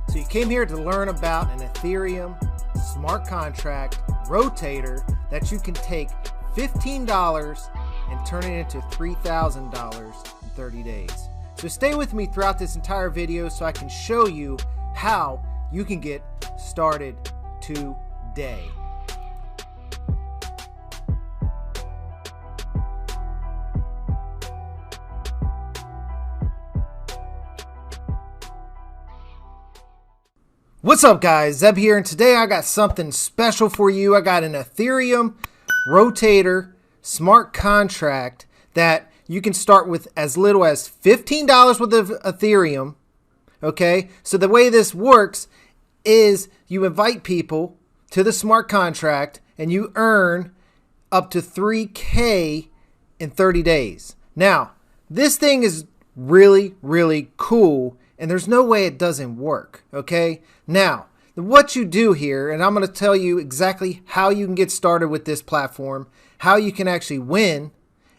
So you came here to learn about an Ethereum smart contract rotator that you can take $15 and turn it into $3,000 in 30 days. So stay with me throughout this entire video so I can show you how you can get started today. What's up guys, Zeb here, and today I got something special for you. I got an Ethereum rotator smart contract that you can start with as little as $15 worth of Ethereum. Okay, so the way this works is you invite people to the smart contract and you earn up to 3K in 30 days. Now, this thing is really cool, and there's no way it doesn't work, okay? Now, what you do here, and I'm going to tell you exactly how you can get started with this platform, how you can actually win,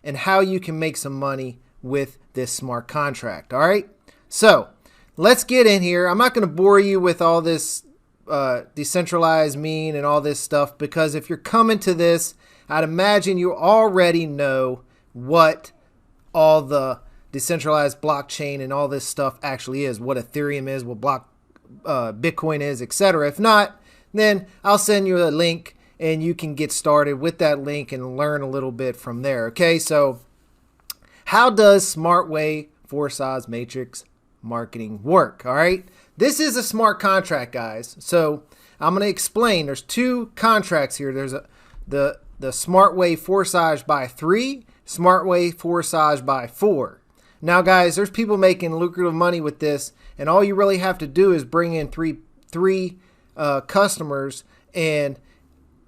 and how you can make some money with this smart contract, all right? So, let's get in here. I'm not going to bore you with all this decentralized mean and all this stuff, because if you're coming to this, I'd imagine you already know what all the decentralized blockchain and all this stuff actually is, what Ethereum is, what Bitcoin is, etc. If not, then I'll send you a link and you can get started with that link and learn a little bit from there. Okay, so how does SmartWay Forsage Matrix marketing work? All right, this is a smart contract, guys. So I'm going to explain. There's two contracts here. There's the SmartWay Forsage by 3, SmartWay Forsage by 4. Now, guys, there's people making lucrative money with this, and all you really have to do is bring in three customers, and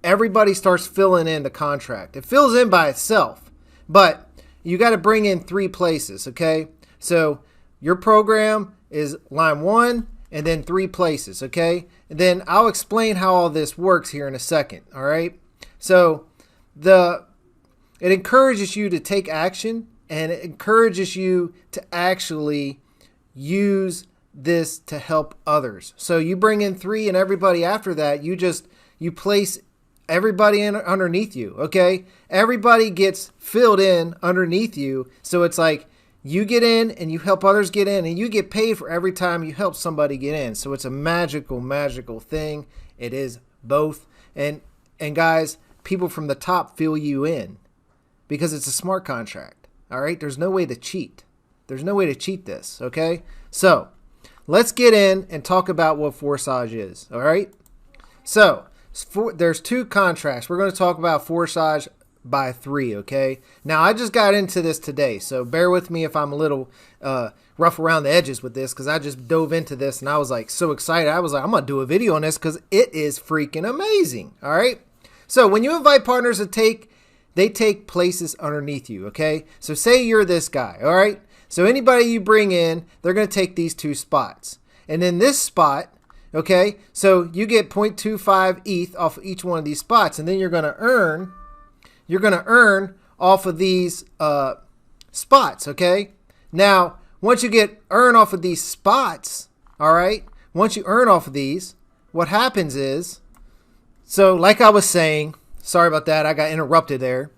everybody starts filling in the contract. It fills in by itself, but you got to bring in 3 places, okay? So your program is line 1 and then 3 places, okay? And then I'll explain how all this works here in a second, all right? So it encourages you to take action, and it encourages you to actually use this to help others. So you bring in 3, and everybody after that, you place everybody in underneath you, okay? Everybody gets filled in underneath you. So it's like you get in and you help others get in, and you get paid for every time you help somebody get in. So it's a magical thing. It is both. And guys, people from the top fill you in because it's a smart contract. All right, there's no way to cheat. There's no way to cheat this, okay? So let's get in and talk about what Forsage is, all right? So there's 2 contracts. We're going to talk about Forsage by 3, okay? Now, I just got into this today, so bear with me if I'm a little rough around the edges with this, because I just dove into this and I was like so excited. I was like, I'm going to do a video on this because it is freaking amazing, all right? So when you invite partners to they take places underneath you, okay? So say you're this guy, all right? So anybody you bring in, they're going to take these 2 spots. And in this spot, okay, so you get 0.25 ETH off of each one of these spots, and then you're going to earn off of these spots, okay? Now, once you earn off of these spots, all right, once you earn off of these, what happens is, so like I was saying, sorry about that, I got interrupted there.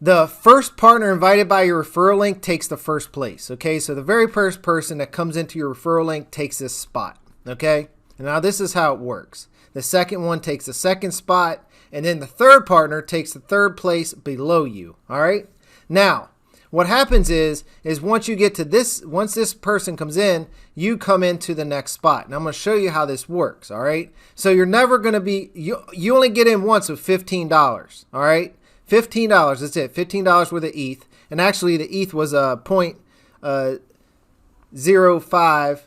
The first partner invited by your referral link takes the first place, okay? So the very first person that comes into your referral link takes this spot, okay? And now this is how it works. The second one takes the second spot, and then the third partner takes the third place below you, all right? Now, what happens is once you get to this, once this person comes in, you come into the next spot. And I'm going to show you how this works, all right? So you're never going to be, you only get in once with $15, all right? $15, that's it, $15 worth of ETH. And actually the ETH was a 0.05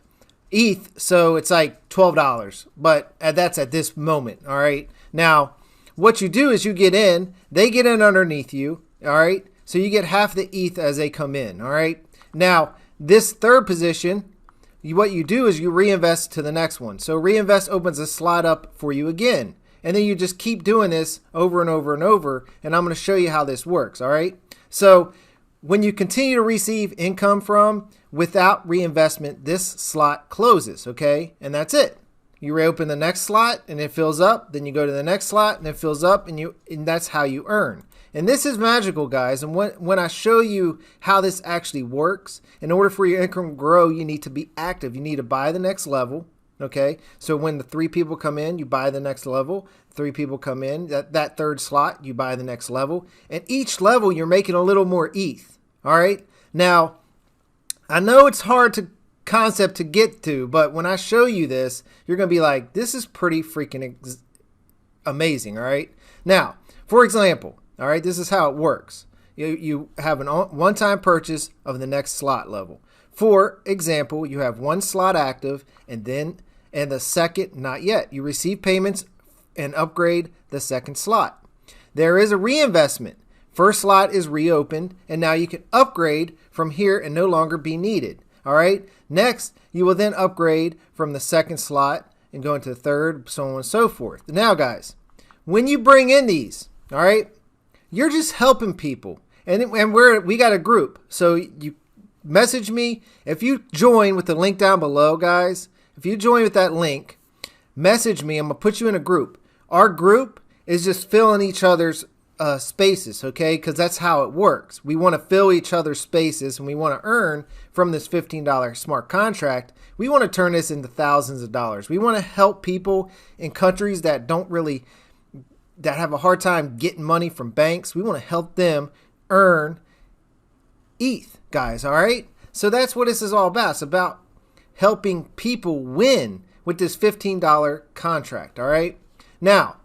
ETH, so it's like $12, but that's at this moment, all right? Now, what you do is you get in, they get in underneath you, all right? So you get half the ETH as they come in, all right? Now, this third position, what you do is you reinvest to the next one. So reinvest opens a slot up for you again. And then you just keep doing this over and over and over. And I'm going to show you how this works, all right? So when you continue to receive income from without reinvestment, this slot closes, okay? And that's it. you reopen the next slot and it fills up. Then you go to the next slot and it fills up, and that's how you earn. And this is magical, guys. And when I show you how this actually works, in order for your income to grow, you need to be active. You need to buy the next level. Okay, so when the 3 people come in, you buy the next level. 3 people come in, that third slot, you buy the next level. And each level, you're making a little more ETH. All right. Now, I know it's hard to concept to get to, but when I show you this, you're going to be like, this is pretty freaking amazing. All right. Now, for example, all right, this is how it works. You have an one-time purchase of the next slot level. For example, you have 1 slot active and the second not yet. You receive payments and upgrade the second slot. There is a reinvestment. First slot is reopened, and now you can upgrade from here and no longer be needed. All right. Next, you will then upgrade from the second slot and go into the third, so on and so forth. Now, guys, when you bring in these, all right, you're just helping people, and we got a group. So you message me if you join with the link down below, guys. If you join with that link, message me. I'm gonna put you in a group. Our group is just filling each other's spaces, okay? Because that's how it works. We want to fill each other's spaces, and we want to earn from this $15 smart contract. We want to turn this into thousands of dollars. We want to help people in countries that that have a hard time getting money from banks. We want to help them earn ETH, guys. All right. So that's what this is all about. It's about helping people win with this $15 contract. All right. Now,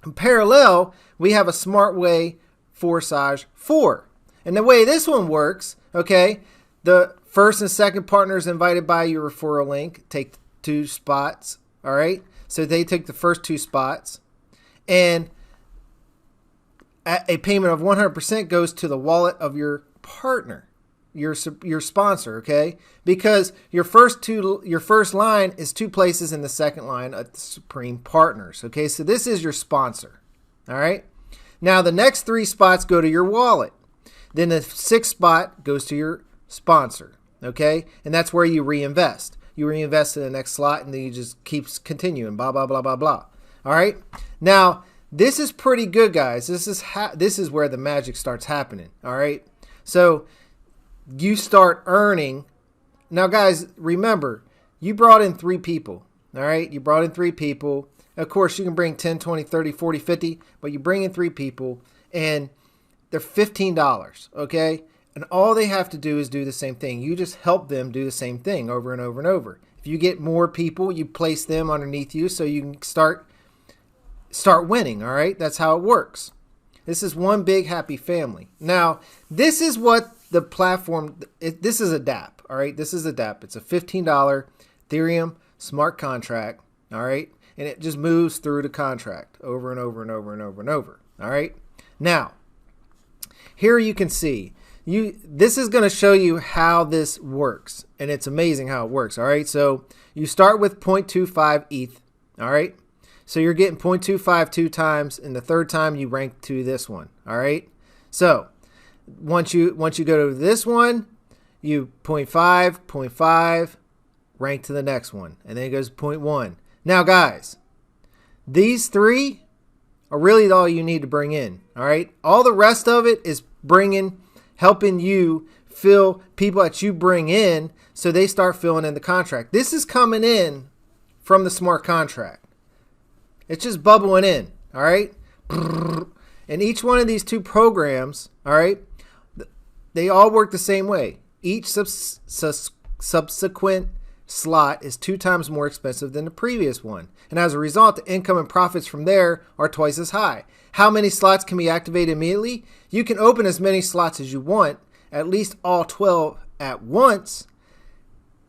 in parallel, we have a Smart Way Forsage 4. And the way this one works, okay, the first and second partners invited by your referral link take 2 spots. All right. So they take the first 2 spots, and a payment of 100% goes to the wallet of your partner, your sponsor, okay? Because your first line is 2 places in the second line at the Supreme Partners, okay? So this is your sponsor, all right? Now the next 3 spots go to your wallet. Then the 6th spot goes to your sponsor, okay? And that's where you reinvest. You reinvest in the next slot, and then you just keeps continuing, blah, blah, blah, blah, blah. All right. Now, this is pretty good, guys. This is where the magic starts happening. All right. So you start earning. Now, guys, remember, you brought in 3 people. All right. You brought in 3 people. Of course, you can bring 10, 20, 30, 40, 50, but you bring in 3 people, and they're $15. Okay. And all they have to do is do the same thing. You just help them do the same thing over and over and over. If you get more people, you place them underneath you so you can start winning. All right. That's how it works. This is one big happy family. Now, this is what the platform, this is a dApp. All right. This is a dApp. It's a $15 Ethereum smart contract. All right. And it just moves through the contract over and over and over and over and over. All right. Now, here you can see this is going to show you how this works. And it's amazing how it works. All right. So you start with 0.25 ETH. All right. So you're getting 0.25 2 times, and the third time you rank to this one. All right. So once you go to this one, you 0.5, rank to the next one, and then it goes 0.1. Now, guys, these 3 are really all you need to bring in. All right. All the rest of it is helping you fill people that you bring in, so they start filling in the contract. This is coming in from the smart contract. It's just bubbling in, all right? And each one of these 2 programs, all right, they all work the same way. Each subsequent slot is 2 times more expensive than the previous one. And as a result, the income and profits from there are twice as high. How many slots can be activated immediately? You can open as many slots as you want, at least all 12 at once.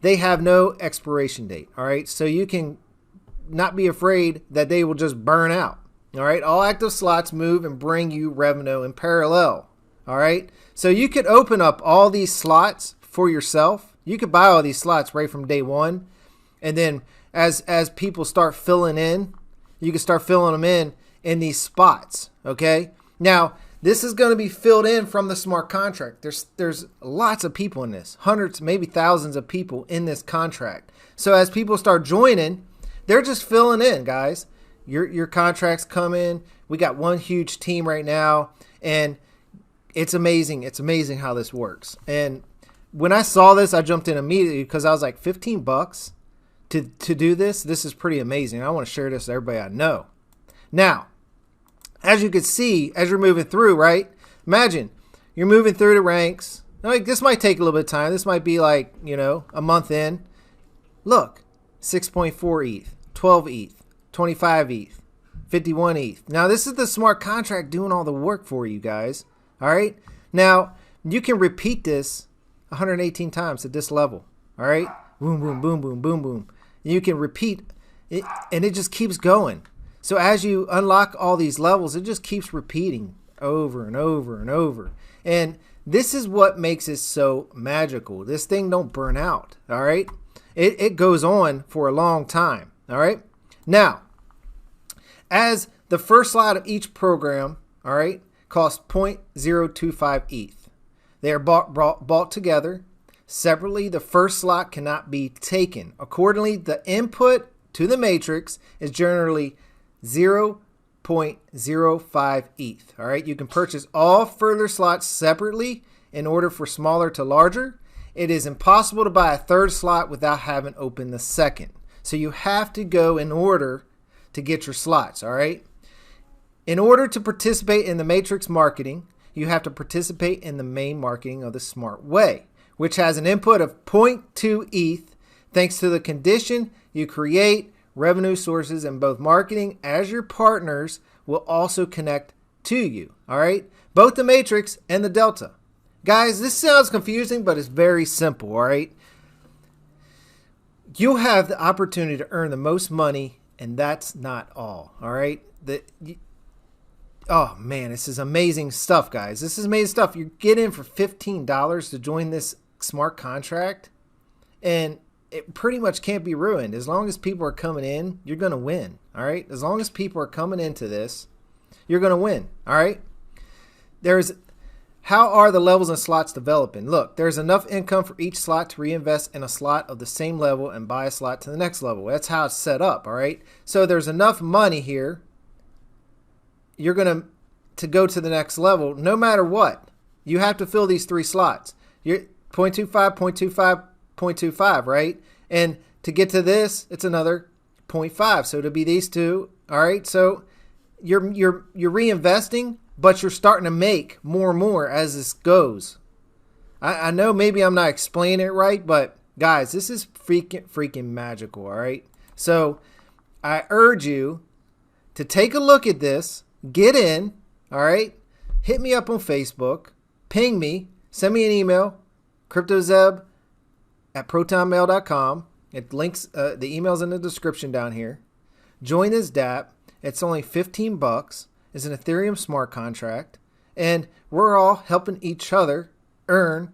They have no expiration date, all right? So you can not be afraid that they will just burn out. All right. All active slots move and bring you revenue in parallel. All right. So you could open up all these slots for yourself. You could buy all these slots right from day one. And then as people start filling in, you can start filling them in these spots. Okay. Now, this is going to be filled in from the smart contract. There's lots of people in this, hundreds, maybe thousands of people in this contract. So as people start joining, they're just filling in, guys. Your contracts come in. We got one huge team right now, and it's amazing. It's amazing how this works. And when I saw this, I jumped in immediately because I was like, $15 to do this? This is pretty amazing. I want to share this with everybody I know. Now, as you can see, as you're moving through, right? Imagine you're moving through the ranks. Like, this might take a little bit of time. This might be like, a month in. Look, 6.4 ETH, 12 ETH, 25 ETH, 51 ETH. Now, this is the smart contract doing all the work for you guys. All right. Now, you can repeat this 118 times at this level. All right. Boom, boom, boom, boom, boom, boom. You can repeat it, and it just keeps going. So as you unlock all these levels, it just keeps repeating over and over and over. And this is what makes it so magical. This thing don't burn out. All right. It goes on for a long time. All right. Now, as the first slot of each program, all right, costs 0.025 ETH. They are bought together. Separately, the first slot cannot be taken. Accordingly, the input to the matrix is generally 0.05 ETH. All right, you can purchase all further slots separately in order for smaller to larger. It is impossible to buy a third slot without having opened the second. So you have to go in order to get your slots. All right. In order to participate in the matrix marketing, you have to participate in the main marketing of the smart way, which has an input of 0.2 ETH. Thanks to the condition you create, revenue sources in both marketing as your partners will also connect to you. All right. Both the matrix and the delta. Guys, this sounds confusing, but it's very simple. All right. You'll have the opportunity to earn the most money, and that's not all. All right. Oh man, this is amazing stuff, guys. This is amazing stuff. You get in for $15 to join this smart contract, and it pretty much can't be ruined. As long as people are coming in, you're going to win. All right. As long as people are coming into this, you're going to win. All right. How are the levels and slots developing? Look, there's enough income for each slot to reinvest in a slot of the same level and buy a slot to the next level. That's how it's set up. All right. So there's enough money here. You're going to go to the next level no matter what. You have to fill these three slots. You're 0.25, 0.25, 0.25, right? And to get to this, it's another 0.5. So to be these two, all right? So you're reinvesting, but you're starting to make more and more as this goes. I know maybe I'm not explaining it right, but guys, this is freaking magical, all right? So I urge you to take a look at this. Get in, all right? Hit me up on Facebook. Ping me. Send me an email, cryptozeb@protonmail.com. It links, the email's in the description down here. Join this DApp. It's only $15. It's an Ethereum smart contract. And we're all helping each other earn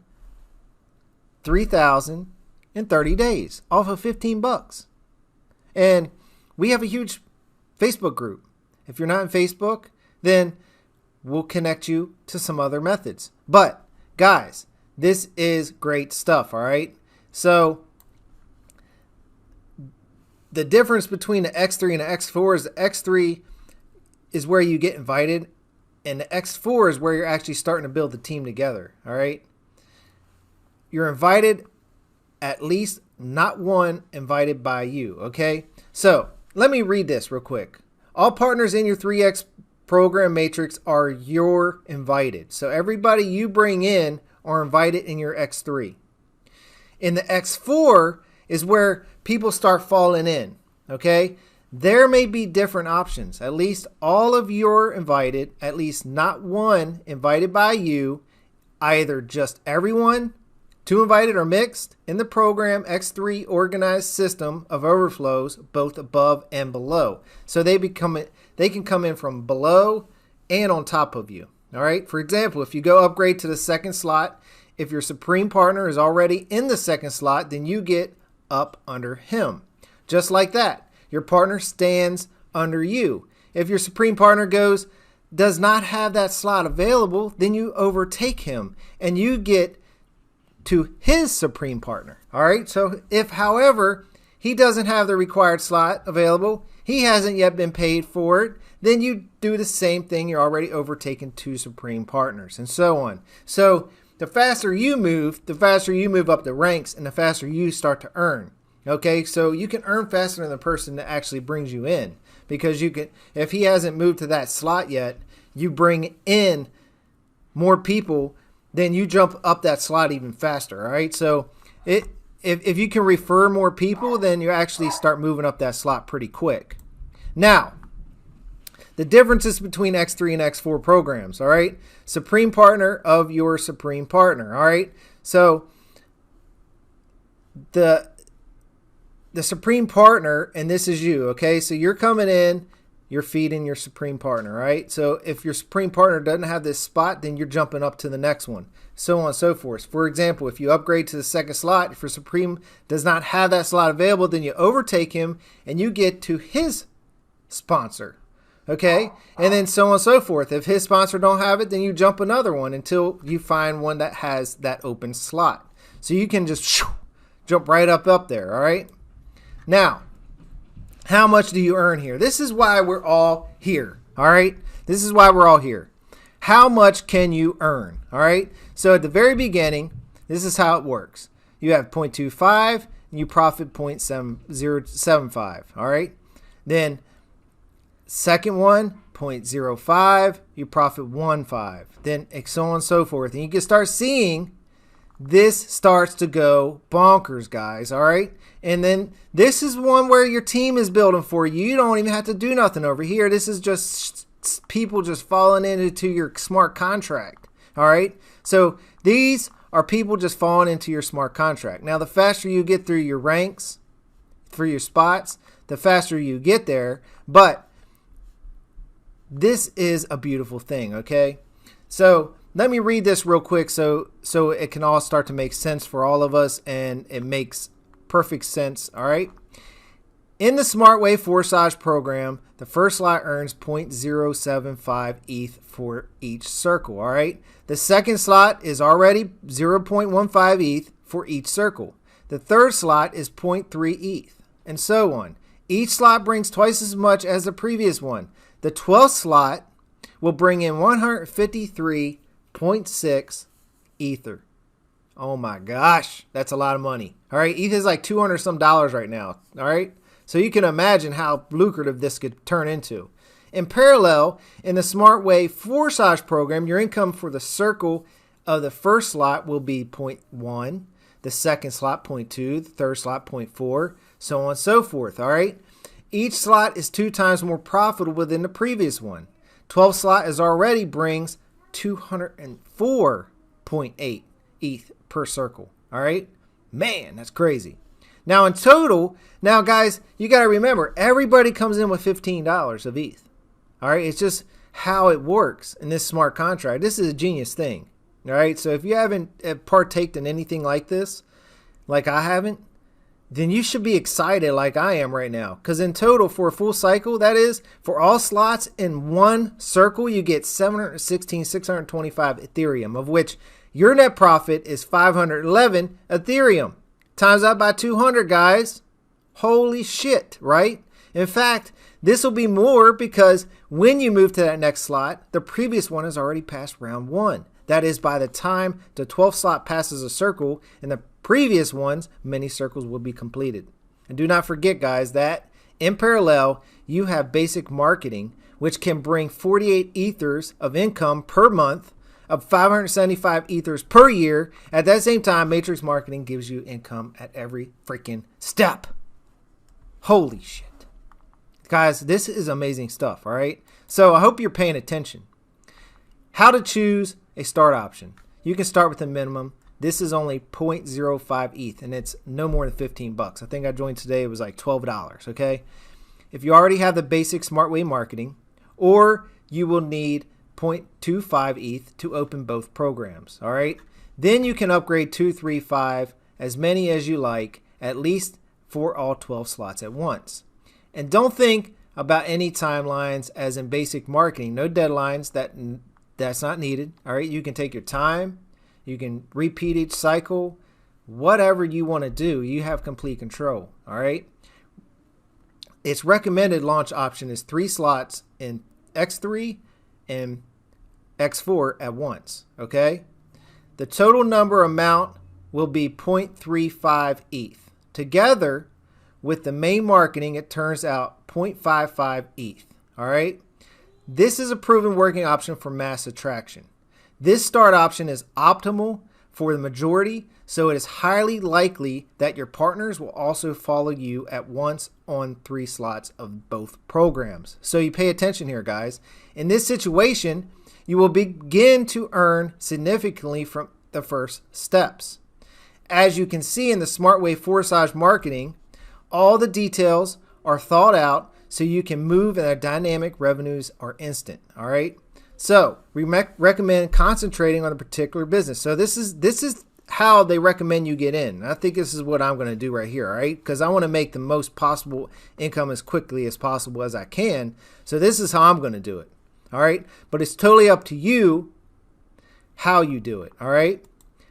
$3,000 in 30 days off of $15. And we have a huge Facebook group. If you're not in Facebook, then we'll connect you to some other methods. But guys, this is great stuff, all right? So the difference between the X3 and the X4 is the X3 is where you get invited, and the X4 is where you're actually starting to build the team together, all right? You're invited, at least not one invited by you, okay? So let me read this real quick. All partners in your 3X program matrix are your invited. So everybody you bring in are invited in your X3. In the X4 is where people start falling in, okay? There may be different options. At least all of your invited, at least not one invited by you, either just everyone, two invited or mixed in the program X3 organized system of overflows, both above and below. So they can come in from below and on top of you. All right. For example, if you go upgrade to the second slot, if your Supreme partner is already in the second slot, then you get up under him. Just like that, your partner stands under you. If your Supreme partner does not have that slot available, then you overtake him and you get to his Supreme partner. All right. So if, however, he doesn't have the required slot available, he hasn't yet been paid for it, then you do the same thing. You're already overtaken 2 Supreme Partners, and so on. So the faster you move up the ranks, and the faster you start to earn. Okay, so you can earn faster than the person that actually brings you in, because you can, if he hasn't moved to that slot yet, you bring in more people, then you jump up that slot even faster. All right, so if you can refer more people, then you actually start moving up that slot pretty quick. Now, the differences between X3 and X4 programs, all right? Supreme Partner of your Supreme Partner, all right? So the Supreme Partner, and this is you, okay? So you're coming in, you're feeding your Supreme Partner, right? So if your Supreme Partner doesn't have this spot, then you're jumping up to the next one, so on and so forth. For example, if you upgrade to the second slot, if your Supreme does not have that slot available, then you overtake him and you get to his sponsor, okay? And then so on and so forth. If his sponsor don't have it, then you jump another one until you find one that has that open slot. So you can just jump right up there, all right? Now, how much do you earn here? This is why we're all here, all right? This is why we're all here. How much can you earn, all right? So at the very beginning, this is how it works. You have 0.25 and you profit 0.7075, all right? Then second one, 0.05, you profit 1.5. Then so on and so forth. And you can start seeing this starts to go bonkers, guys, all right? And then this is one where your team is building for you. You don't even have to do nothing over here. This is just people just falling into your smart contract, all right? So these are people just falling into your smart contract. Now, the faster you get through your ranks, through your spots, the faster you get there. But this is a beautiful thing, okay? So let me read this real quick so it can all start to make sense for all of us, and it makes perfect sense, all right? In the Smart Way Forsage program, the first slot earns 0.075 ETH for each circle, all right? The second slot is already 0.15 ETH for each circle. The third slot is 0.3 ETH, and so on. Each slot brings twice as much as the previous one. The 12th slot will bring in 153.6 Ether. Oh my gosh, that's a lot of money. All right, ETH is like $200 some right now. All right, so you can imagine how lucrative this could turn into. In parallel, in the Smart Way Forsage program, your income for the circle of the first slot will be 0.1, the second slot 0.2, the third slot 0.4, so on and so forth. All right. Each slot is 2 times more profitable than the previous one. 12th slot is already brings 204.8 ETH per circle. All right. Man, that's crazy. Now in total, now guys, you got to remember, everybody comes in with $15 of ETH. All right. It's just how it works in this smart contract. This is a genius thing. All right. So if you haven't partaked in anything like this, like I haven't, then you should be excited like I am right now. Because in total, for a full cycle, that is, for all slots in one circle, you get 625 Ethereum, of which your net profit is 511 Ethereum. Times that by 200, guys. Holy shit, right? In fact, this will be more because when you move to that next slot, the previous one has already passed round 1. That is, by the time the 12th slot passes a circle and the previous ones, many circles will be completed. And do not forget, guys, that in parallel, you have basic marketing, which can bring 48 ethers of income per month, of 575 ethers per year. At that same time, Matrix Marketing gives you income at every freaking step. Holy shit. Guys, this is amazing stuff, all right? So I hope you're paying attention. How to choose a start option. You can start with a minimum. This is only 0.05 ETH, and it's no more than 15 bucks. I think I joined today, it was like $12, okay? If you already have the basic Smart Way marketing, or you will need 0.25 ETH to open both programs, all right? Then you can upgrade 2, 3, 5, as many as you like, at least for all 12 slots at once. And don't think about any timelines as in basic marketing. No deadlines, that's not needed, all right? You can take your time. You can repeat each cycle. Whatever you want to do, you have complete control, all right? its recommended launch option is 3 slots in X3 and X4 at once, okay? The total number amount will be 0.35 ETH. Together with the main marketing, it turns out 0.55 ETH, all right? This is a proven working option for mass attraction. This start option is optimal for the majority, so it is highly likely that your partners will also follow you at once on 3 slots of both programs. So you pay attention here, guys. In this situation, you will begin to earn significantly from the first steps. As you can see in the SmartWay Forsage marketing, all the details are thought out so you can move and the dynamic revenues are instant, all right? So we recommend concentrating on a particular business. So this is how they recommend you get in. I think this is what I'm going to do right here, all right? Because I want to make the most possible income as quickly as possible as I can. So this is how I'm going to do it, all right? But it's totally up to you how you do it, all right?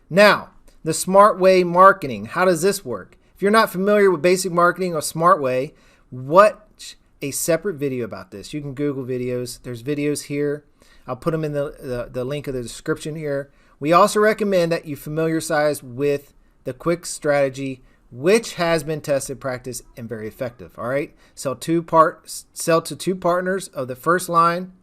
Now, the SmartWay marketing, how does this work? If you're not familiar with basic marketing or SmartWay, watch a separate video about this. You can Google videos. There's videos here. I'll put them in the link of the description here. We also recommend that you familiarize with the quick strategy, which has been tested, practiced, and very effective. All right. Sell to 2 partners of the first line.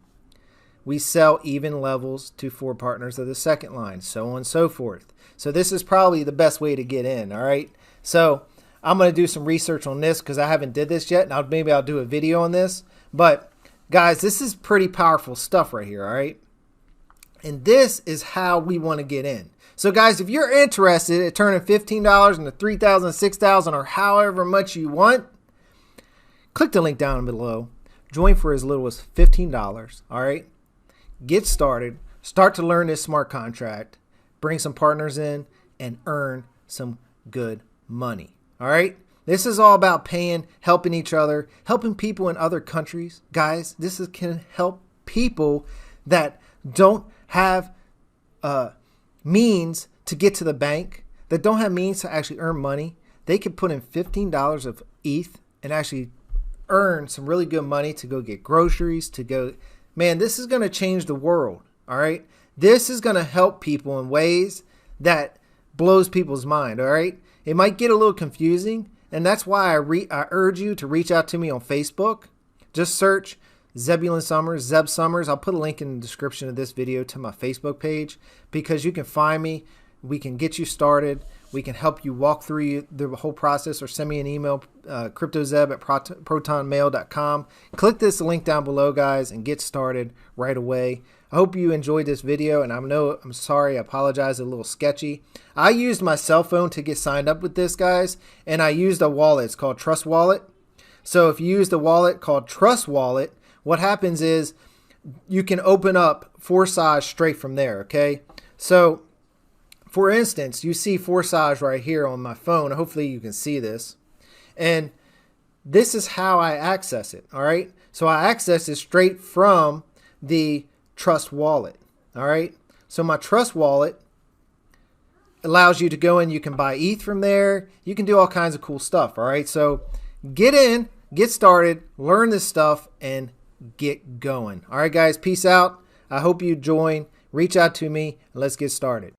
We sell even levels to 4 partners of the second line, so on and so forth. So this is probably the best way to get in. All right. So I'm going to do some research on this because I haven't did this yet. Now maybe I'll do a video on this, but guys, this is pretty powerful stuff right here, all right? And this is how we want to get in. So guys, if you're interested in turning $15 into $3,000, $6,000, or however much you want, click the link down below. Join for as little as $15, all right? Get started. Start to learn this smart contract. Bring some partners in and earn some good money, all right? This is all about paying, helping each other, helping people in other countries. Guys, can help people that don't have means to get to the bank, that don't have means to actually earn money. They can put in $15 of ETH and actually earn some really good money to go get groceries, man, this is going to change the world, all right? This is going to help people in ways that blows people's mind, all right? It might get a little confusing, and that's why I urge you to reach out to me on Facebook. Just search Zebulon Summers, Zeb Summers. I'll put a link in the description of this video to my Facebook page because you can find me. We can get you started. We can help you walk through the whole process, or send me an email, cryptozeb@protonmail.com. Click this link down below, guys, and get started right away. I hope you enjoyed this video, and I'm sorry, I apologize, a little sketchy. I used my cell phone to get signed up with this, guys, and I used a wallet. It's called Trust Wallet. So if you use the wallet called Trust Wallet, what happens is you can open up Forsage straight from there, okay? So, for instance, you see Forsage right here on my phone. Hopefully you can see this. And this is how I access it, all right? So I access it straight from the Trust Wallet, all right? So my Trust Wallet allows you to go in. You can buy ETH from there. You can do all kinds of cool stuff, all right? So get in, get started, learn this stuff, and get going. All right, guys, peace out. I hope you join. Reach out to me, and let's get started.